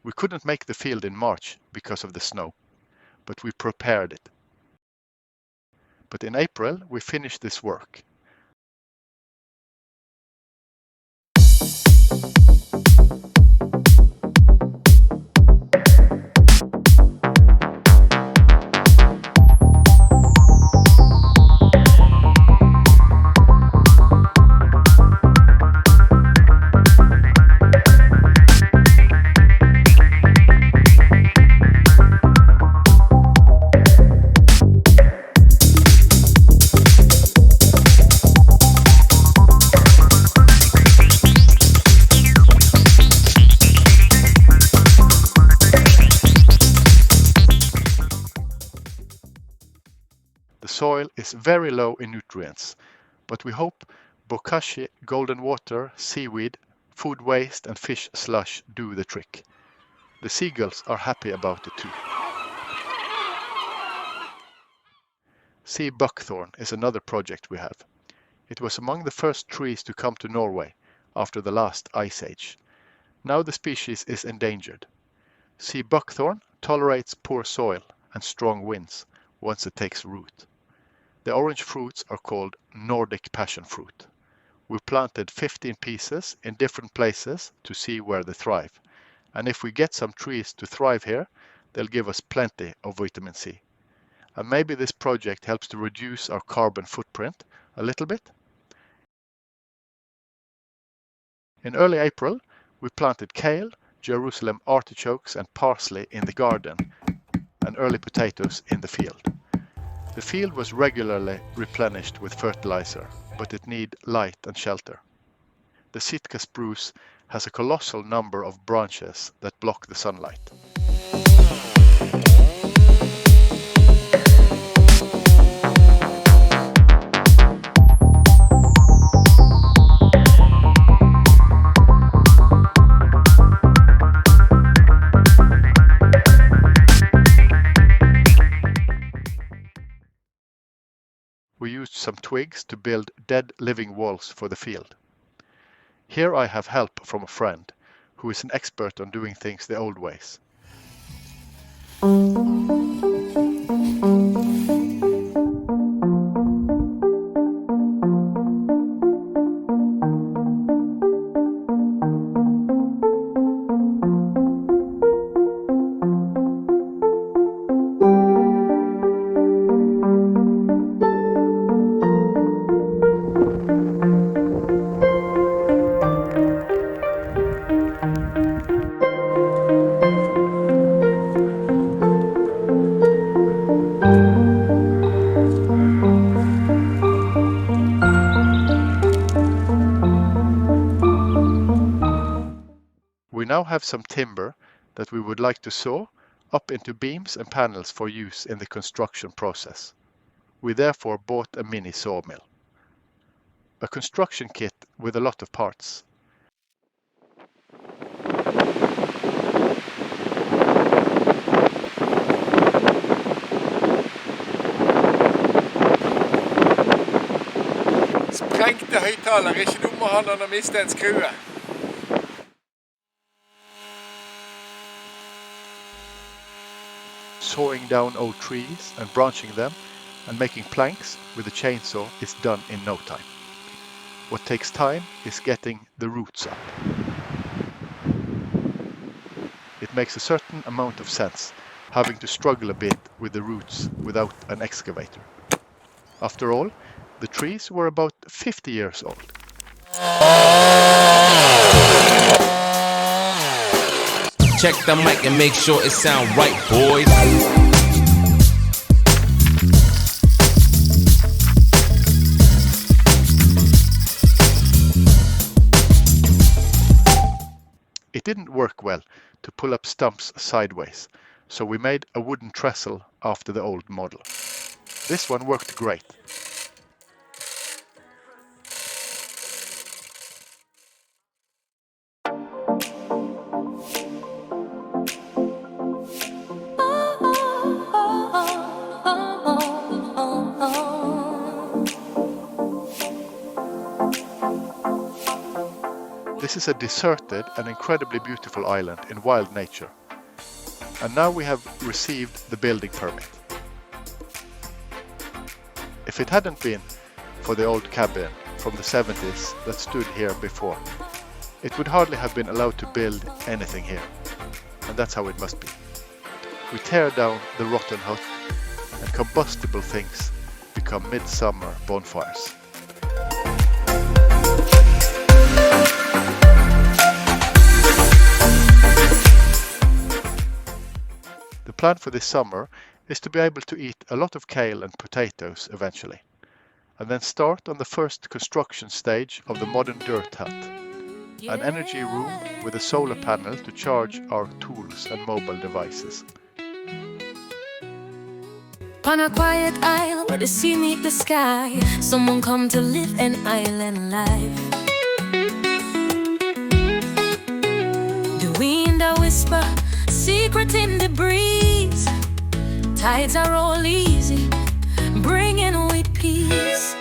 We couldn't make the field in March because of the snow, but we prepared it. But in April, we finished this work. The soil is very low in nutrients, but we hope bokashi, golden water, seaweed, food waste and fish slush do the trick. The seagulls are happy about it too. Sea buckthorn is another project we have. It was among the first trees to come to Norway after the last ice age. Now the species is endangered. Sea buckthorn tolerates poor soil and strong winds once it takes root. The orange fruits are called Nordic passion fruit. We planted 15 pieces in different places to see where they thrive. And if we get some trees to thrive here, they'll give us plenty of vitamin C. And maybe this project helps to reduce our carbon footprint a little bit. In early April, we planted kale, Jerusalem artichokes and parsley in the garden and early potatoes in the field. The field was regularly replenished with fertilizer, but it needed light and shelter. The Sitka spruce has a colossal number of branches that block the sunlight. We used some twigs to build dead living walls for the field. Here I have help from a friend, who is an expert on doing things the old ways. We now have some timber that we would like to saw up into beams and panels for use in the construction process. We therefore bought a mini sawmill. A construction kit with a lot of parts. Sprengte høyttaler, ikke dum å ha når han mister en skrue. Sawing down old trees and branching them and making planks with a chainsaw is done in no time. What takes time is getting the roots up. It makes a certain amount of sense having to struggle a bit with the roots without an excavator. After all, the trees were about 50 years old. Check the mic and make sure it sound right, boys. It didn't work well to pull up stumps sideways, so we made a wooden trestle after the old model. This one worked great. This is a deserted and incredibly beautiful island in wild nature. And now we have received the building permit. If it hadn't been for the old cabin from the 70s that stood here before, it would hardly have been allowed to build anything here. And that's how it must be. We tear down the rotten hut and combustible things become midsummer bonfires. The plan for this summer is to be able to eat a lot of kale and potatoes eventually, and then start on the first construction stage of the modern dirt hut, an energy room with a solar panel to charge our tools and mobile devices. On a quiet isle where the sea meet the sky, someone come to live an island life. The wind a whisper, secret in the breeze. Tides are all easy, bringing with peace.